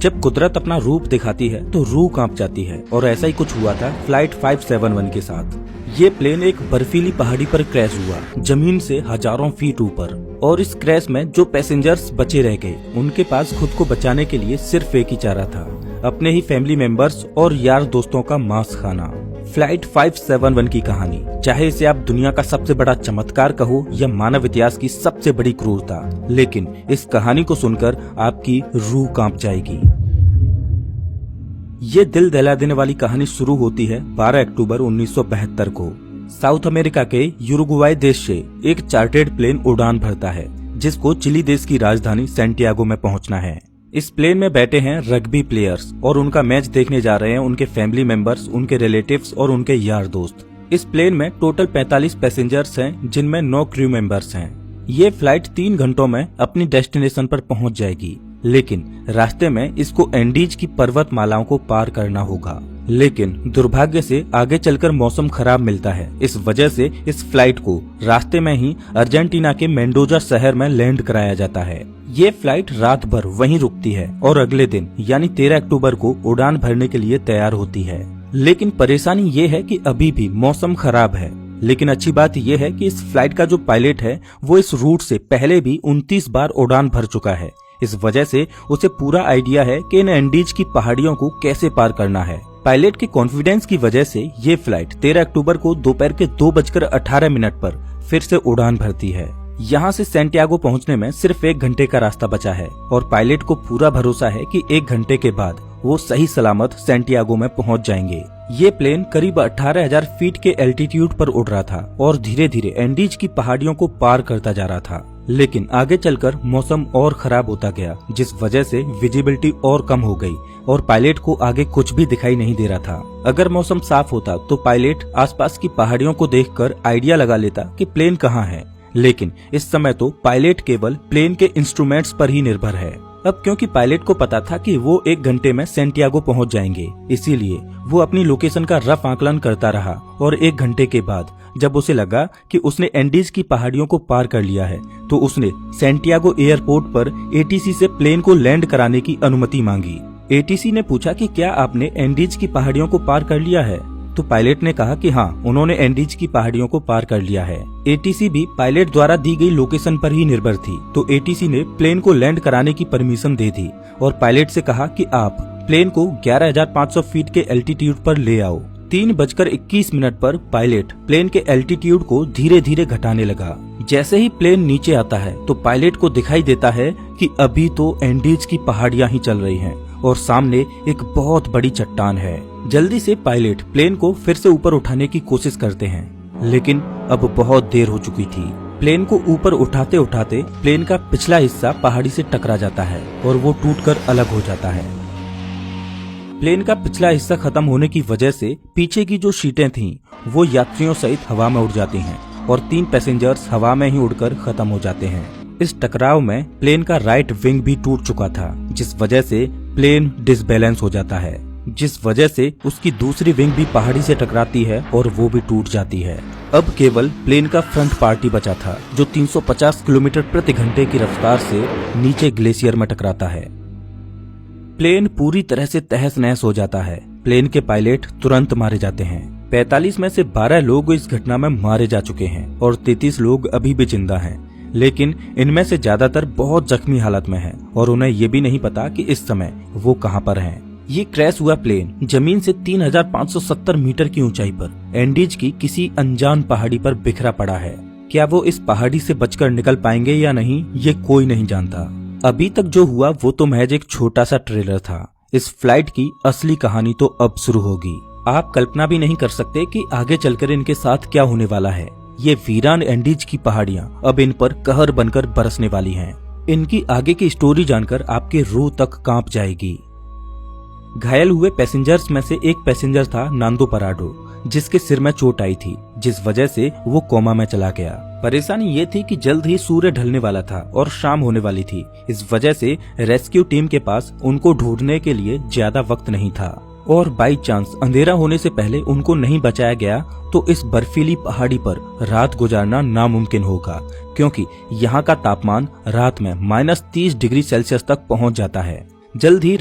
जब कुदरत अपना रूप दिखाती है तो रूह कांप जाती है और ऐसा ही कुछ हुआ था फ्लाइट 571 के साथ। ये प्लेन एक बर्फीली पहाड़ी पर क्रैश हुआ, जमीन से हजारों फीट ऊपर। और इस क्रैश में जो पैसेंजर्स बचे रह गए उनके पास खुद को बचाने के लिए सिर्फ एक ही चारा था, अपने ही फैमिली मेंबर्स और यार दोस्तों का मांस खाना। फ्लाइट 571 की कहानी, चाहे इसे आप दुनिया का सबसे बड़ा चमत्कार कहो या मानव इतिहास की सबसे बड़ी क्रूरता, लेकिन इस कहानी को सुनकर आपकी रूह कांप जाएगी। ये दिल दहला देने वाली कहानी शुरू होती है 12 अक्टूबर 1972 को। साउथ अमेरिका के यूरुग्वाई देश से एक चार्टर्ड प्लेन उड़ान भरता है जिसको चिली देश की राजधानी सैंटियागो में पहुंचना है। इस प्लेन में बैठे हैं रग्बी प्लेयर्स और उनका मैच देखने जा रहे हैं उनके फैमिली मेंबर्स, उनके रिलेटिव्स और उनके यार दोस्त। इस प्लेन में टोटल 45 पैसेंजर्स हैं जिनमें 9 क्रू मेंबर्स हैं। ये फ्लाइट 3 घंटों में अपनी डेस्टिनेशन पर पहुंच जाएगी, लेकिन रास्ते में इसको एंडीज की पर्वतमालाओं को पार करना होगा। लेकिन दुर्भाग्य से आगे चलकर मौसम खराब मिलता है। इस वजह से इस फ्लाइट को रास्ते में ही अर्जेंटीना के मेंडोजा शहर में लैंड कराया जाता है। ये फ्लाइट रात भर वहीं रुकती है और अगले दिन यानी 13 अक्टूबर को उड़ान भरने के लिए तैयार होती है। लेकिन परेशानी ये है कि अभी भी मौसम खराब है। लेकिन अच्छी बात यह है कि इस फ्लाइट का जो पायलट है वो इस रूट से पहले भी 29 बार उड़ान भर चुका है। इस वजह से उसे पूरा आइडिया है कि इन एंडीज की पहाड़ियों को कैसे पार करना है। पायलट के कॉन्फिडेंस की वजह से ये फ्लाइट 13 अक्टूबर को दोपहर के 2:18 पर फिर से उड़ान भरती है। यहाँ से सैंटियागो पहुँचने में सिर्फ 1 घंटे का रास्ता बचा है और पायलट को पूरा भरोसा है कि 1 घंटे के बाद वो सही सलामत सैंटियागो में पहुँच जाएंगे। ये प्लेन करीब 18,000 फीट के एल्टीट्यूड पर उड़ रहा था और धीरे धीरे एंडीज की पहाड़ियों को पार करता जा रहा था। लेकिन आगे चलकर मौसम और खराब होता गया, जिस वजह से विजिबिलिटी और कम हो गई और पायलट को आगे कुछ भी दिखाई नहीं दे रहा था। अगर मौसम साफ होता तो पायलट आसपास की पहाड़ियों को देखकर आइडिया लगा लेता कि प्लेन कहाँ है, लेकिन इस समय तो पायलट केवल प्लेन के इंस्ट्रूमेंट्स पर ही निर्भर है। अब क्योंकि पायलट को पता था कि वो 1 घंटे में सैंटियागो पहुंच जाएंगे, इसीलिए वो अपनी लोकेशन का रफ आकलन करता रहा और 1 घंटे के बाद जब उसे लगा कि उसने एंडीज की पहाड़ियों को पार कर लिया है तो उसने सैंटियागो एयरपोर्ट पर एटीसी से प्लेन को लैंड कराने की अनुमति मांगी। एटीसी ने पूछा कि क्या आपने एंडीज की पहाड़ियों को पार कर लिया है? तो पायलट ने कहा कि हाँ, उन्होंने एंडीज की पहाड़ियों को पार कर लिया है। एटीसी भी पायलट द्वारा दी गई लोकेशन पर ही निर्भर थी, तो एटीसी ने प्लेन को लैंड कराने की परमिशन दे दी और पायलट से कहा कि आप प्लेन को 11,500 फीट के एल्टीट्यूड पर ले आओ। 3:21 पर पायलट प्लेन के एल्टीट्यूड को धीरे धीरे घटाने लगा। जैसे ही प्लेन नीचे आता है तो पायलट को दिखाई देता है कि अभी तो एंडीज की पहाड़ियां ही चल रही हैं और सामने एक बहुत बड़ी चट्टान है। जल्दी से पायलट प्लेन को फिर से ऊपर उठाने की कोशिश करते हैं, लेकिन अब बहुत देर हो चुकी थी। प्लेन को ऊपर उठाते उठाते प्लेन का पिछला हिस्सा पहाड़ी से टकरा जाता है और वो टूटकर अलग हो जाता है। प्लेन का पिछला हिस्सा खत्म होने की वजह से पीछे की जो सीटें थीं वो यात्रियों सहित हवा में उड़ जाती हैं और 3 पैसेंजर्स हवा में ही उड़कर खत्म हो जाते हैं। इस टकराव में प्लेन का राइट विंग भी टूट चुका था, जिस वजह से प्लेन डिसबैलेंस हो जाता है, जिस वजह से उसकी दूसरी विंग भी पहाड़ी से टकराती है और वो भी टूट जाती है। अब केवल प्लेन का फ्रंट पार्ट ही बचा था जो 350 किलोमीटर प्रति घंटे की रफ्तार से नीचे ग्लेशियर में टकराता है। प्लेन पूरी तरह से तहस नहस हो जाता है। प्लेन के पायलट तुरंत मारे जाते हैं। 45 में से 12 लोग इस घटना में मारे जा चुके हैं और 33 लोग अभी भी जिंदा हैं, लेकिन इनमें से ज्यादातर बहुत जख्मी हालत में हैं और उन्हें ये भी नहीं पता कि इस समय वो कहां पर हैं। ये क्रैश हुआ प्लेन जमीन से 3,570 मीटर की ऊंचाई पर एंडीज की किसी अनजान पहाड़ी पर बिखरा पड़ा है। क्या वो इस पहाड़ी से बचकर निकल पाएंगे या नहीं, ये कोई नहीं जानता। अभी तक जो हुआ वो तो महज एक छोटा सा ट्रेलर था। इस फ्लाइट की असली कहानी तो अब शुरू होगी। आप कल्पना भी नहीं कर सकते कि आगे चलकर इनके साथ क्या होने वाला है। ये वीरान एंडीज की पहाड़ियां अब इन पर कहर बनकर बरसने वाली हैं। इनकी आगे की स्टोरी जानकर आपके रूह तक कांप जाएगी। घायल हुए पैसेंजर्स में से एक पैसेंजर था नांदो पराडो, जिसके सिर में चोट आई थी, जिस वजह से वो कोमा में चला गया। परेशानी ये थी कि जल्द ही सूर्य ढलने वाला था और शाम होने वाली थी। इस वजह से रेस्क्यू टीम के पास उनको ढूंढने के लिए ज्यादा वक्त नहीं था और बाई चांस अंधेरा होने से पहले उनको नहीं बचाया गया तो इस बर्फीली पहाड़ी पर रात गुजारना नामुमकिन होगा, क्योंकि यहाँ का तापमान रात में -30 डिग्री सेल्सियस तक पहुँच जाता है। जल्द ही